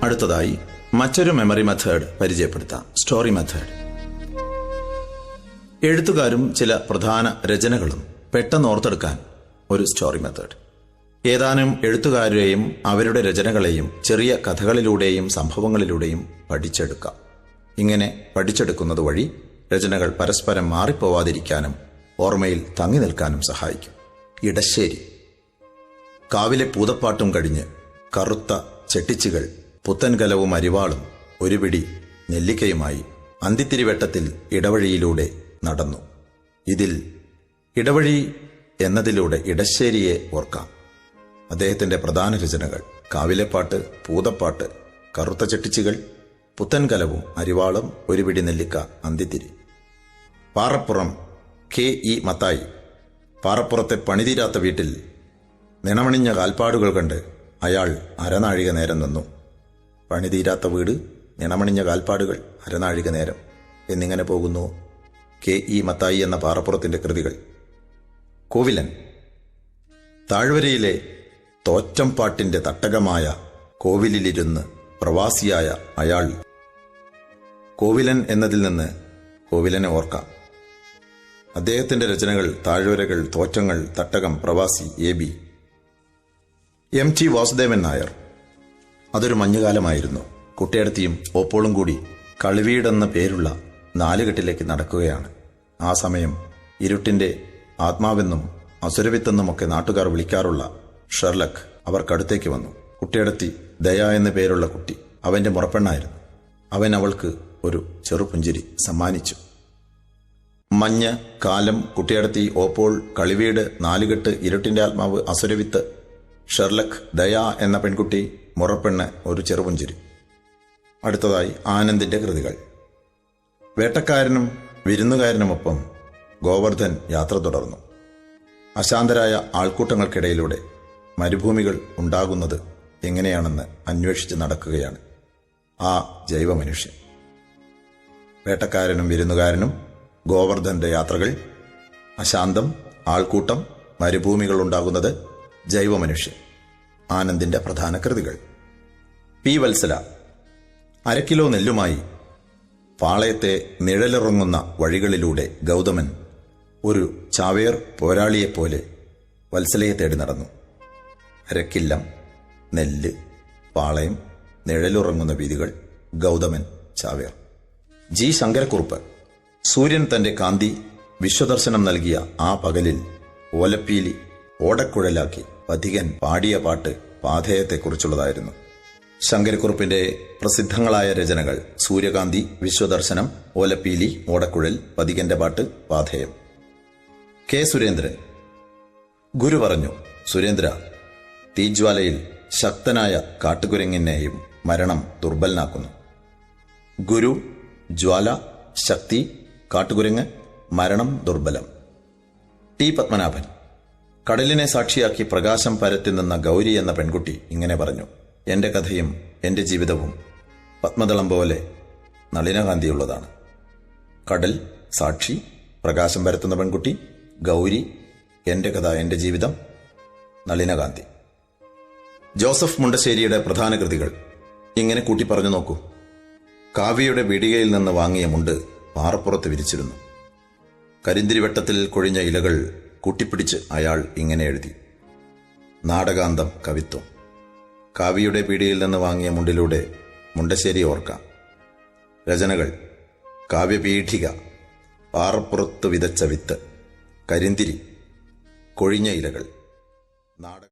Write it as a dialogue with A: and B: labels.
A: അടുത്തതായി മറ്റൊരു memory method പരിചയപ്പെടുത്താം, സ്റ്റോറി മെത്തേഡ്. എഴുത്തുകാരും ചില പ്രധാന രചനകളും പെട്ടെന്ന് ഓർത്തെടുക്കാൻ ഒരു സ്റ്റോറി മെത്തേഡ്. ഏതാനും എഴുത്തുകാരെയും അവരുടെ രചനകളെയും ചെറിയ കഥകളിലൂടെയും സംഭവങ്ങളിലൂടെയും പഠിച്ചെടുക്കാം. ഇങ്ങനെ പഠിച്ചെടുക്കുന്നത് വഴി രചനകൾ പരസ്പരം മാറിപ്പോവാതിരിക്കാനും ഓർമ്മയിൽ തങ്ങി നിൽക്കാനും സഹായിക്കും. ഇടശ്ശേരി. കാവിലെ പൂതപ്പാട്ടും കഴിഞ്ഞ് കറുത്ത ചെട്ടിച്ചുകൾ പുത്തൻകലവും അരിവാളും ഒരു പിടി നെല്ലിക്കയുമായി അന്തിത്തിരിവെട്ടത്തിൽ ഇടവഴിയിലൂടെ നടന്നു. ഇതിൽ ഇടവഴി എന്നതിലൂടെ ഇടശ്ശേരിയെ ഓർക്കാം. അദ്ദേഹത്തിന്റെ പ്രധാന രചനകൾ കാവിലെ പാട്ട്, പൂതപ്പാട്ട്, കറുത്ത ചെട്ടിച്ചുകൾ, പുത്തൻകലവും അരിവാളും ഒരു പിടി നെല്ലിക്ക, അന്തിത്തിരി. പാറപ്പുറം. കെ.ഇ. മത്തായി. പാറപ്പുറത്തെ പണിതീരാത്ത വീട്ടിൽ നിണമണിഞ്ഞ കാൽപ്പാടുകൾ കണ്ട് അയാൾ അരനാഴിക നേരം നിന്നു. പണിതീരാത്ത വീട്, നിണമണിഞ്ഞ കാൽപ്പാടുകൾ, അരനാഴിക നേരം എന്നിങ്ങനെ പോകുന്നു കെ.ഇ. മത്തായി എന്ന പാറപ്പുറത്തിന്റെ കൃതികൾ. കോവിലൻ. താഴ്വരയിലെ തോറ്റംപാട്ടിന്റെ തട്ടകമായ കോവിലിലിരുന്ന് പ്രവാസിയായ അയാൾ. കോവിലൻ എന്നതിൽ നിന്ന് കോവിലനെ ഓർക്കാം. അദ്ദേഹത്തിന്റെ രചനകൾ താഴ്വരകൾ, തോറ്റങ്ങൾ, തട്ടകം, പ്രവാസി, എ.ബി. എം.ടി. വാസുദേവൻ നായർ. അതൊരു മഞ്ഞുകാലമായിരുന്നു. കുട്ടിയടത്തിയും ഓപ്പോളും കൂടി കളിവീടെന്ന പേരുള്ള നാലുകെട്ടിലേക്ക് നടക്കുകയാണ്. ആ സമയം ഇരുട്ടിന്റെ ആത്മാവെന്നും അസുരവിത്തെന്നുമൊക്കെ നാട്ടുകാർ വിളിക്കാറുള്ള ഷെർലക് അവർക്കടുത്തേക്ക് വന്നു. കുട്ടിയടത്തി ദയ എന്നു പേരുള്ള കുട്ടി അവന്റെ മുറപ്പെണ്ണായിരുന്നു. അവൻ അവൾക്ക് ഒരു ചെറുപുഞ്ചിരി സമ്മാനിച്ചു. മഞ്ഞ്, കാലം, കുട്ടിയടത്തി, ഓപ്പോൾ, കളിവീട്, നാലുകെട്ട്, ഇരുട്ടിന്റെ ആത്മാവ്, അസുരവിത്ത്, ഷെർലക്, ദയ എന്ന പെൺകുട്ടി, മുറപ്പെണ്ണ്, ഒരു ചെറുപുഞ്ചിരി. അടുത്തതായി ആനന്ദിന്റെ കൃതികൾ. വേട്ടക്കാരനും വിരുന്നുകാരനുമൊപ്പം ഗോവർദ്ധൻ യാത്ര തുടർന്നു. അശാന്തരായ ആൾക്കൂട്ടങ്ങൾക്കിടയിലൂടെ മരുഭൂമികൾ ഉണ്ടാകുന്നത് എങ്ങനെയാണെന്ന് അന്വേഷിച്ച് നടക്കുകയാണ് ആ ജൈവമനുഷ്യൻ. വേട്ടക്കാരനും വിരുന്നുകാരനും, ഗോവർദ്ധന്റെ യാത്രകൾ, അശാന്തം, ആൾക്കൂട്ടം, മരുഭൂമികൾ ഉണ്ടാകുന്നത്, ജൈവമനുഷ്യൻ. ആനന്ദിന്റെ പ്രധാന കൃതികൾ. പി. വത്സല. അരക്കിലോ നെല്ലുമായി പാളയത്തെ നിഴലിറങ്ങുന്ന വഴികളിലൂടെ ഗൗതമൻ ഒരു ചാവേർ പോരാളിയെപ്പോലെ വത്സലയെ തേടി നടന്നു. അരക്കില്ലം, നെല്ല്, പാളയം, നിഴലുറങ്ങുന്ന വീതികൾ, ഗൗതമൻ, ചാവേർ. ജി. ശങ്കരക്കുറുപ്പ്. സൂര്യൻ തന്റെ കാന്തി വിശ്വദർശനം നൽകിയ ആ പകലിൽ ഓലപ്പീലി ഓടക്കുഴലാക്കി പഥികൻ പാടിയ പാട്ട് പാഥേയത്തെക്കുറിച്ചുള്ളതായിരുന്നു. ശങ്കരക്കുറുപ്പിന്റെ പ്രസിദ്ധങ്ങളായ രചനകൾ സൂര്യകാന്തി, വിശ്വദർശനം, ഓലപ്പീലി, ഓടക്കുഴൽ, പഥികന്റെ പാട്ട്, പാഥേയം. കെ. സുരേന്ദ്രൻ. ഗുരു പറഞ്ഞു, സുരേന്ദ്ര, തീജ്വാലയിൽ ശക്തനായ കാട്ടുകുരങ്ങിനെയും മരണം ദുർബലനാക്കുന്നു. ഗുരു, ജ്വാല, ശക്തി, കാട്ടുകുരങ്ങ്, മരണം, ദുർബലം. ടി. പത്മനാഭൻ. കടലിനെ സാക്ഷിയാക്കി പ്രകാശം പരത്തി നിന്ന ഗൗരി എന്ന പെൺകുട്ടി ഇങ്ങനെ പറഞ്ഞു, എന്റെ കഥയും എന്റെ ജീവിതവും പത്മദളം പോലെ നളിനകാന്തിയുള്ളതാണ്. കടൽ, സാക്ഷി, പ്രകാശം പരത്തുന്ന പെൺകുട്ടി, ഗൗരി, എന്റെ കഥ, എന്റെ ജീവിതം, നളിനകാന്തി. ജോസഫ് മുണ്ടശ്ശേരിയുടെ പ്രധാന കൃതികൾ ഇങ്ങനെ കൂട്ടി പറഞ്ഞു നോക്കൂ. കാവ്യയുടെ പീടികയിൽ നിന്ന് വാങ്ങിയ മുണ്ട് പാറപ്പുറത്ത് വിരിച്ചിരുന്നു. കരിന്തിരിവെട്ടത്തിൽ കൊഴിഞ്ഞ ഇലകൾ കൂട്ടിപ്പിടിച്ച് അയാൾ ഇങ്ങനെ എഴുതി, നാടകാന്തം, കവിത്വം. കാവ്യയുടെ പീടികയിൽ നിന്ന് വാങ്ങിയ മുണ്ടിലൂടെ മുണ്ടശ്ശേരി ഓർക്കാം. രചനകൾ: കാവ്യപീഠിക, പാറപ്പുറത്ത് വിതച്ച വിത്ത്, കരിന്തിരി, കൊഴിഞ്ഞ ഇലകൾ, നാടകം.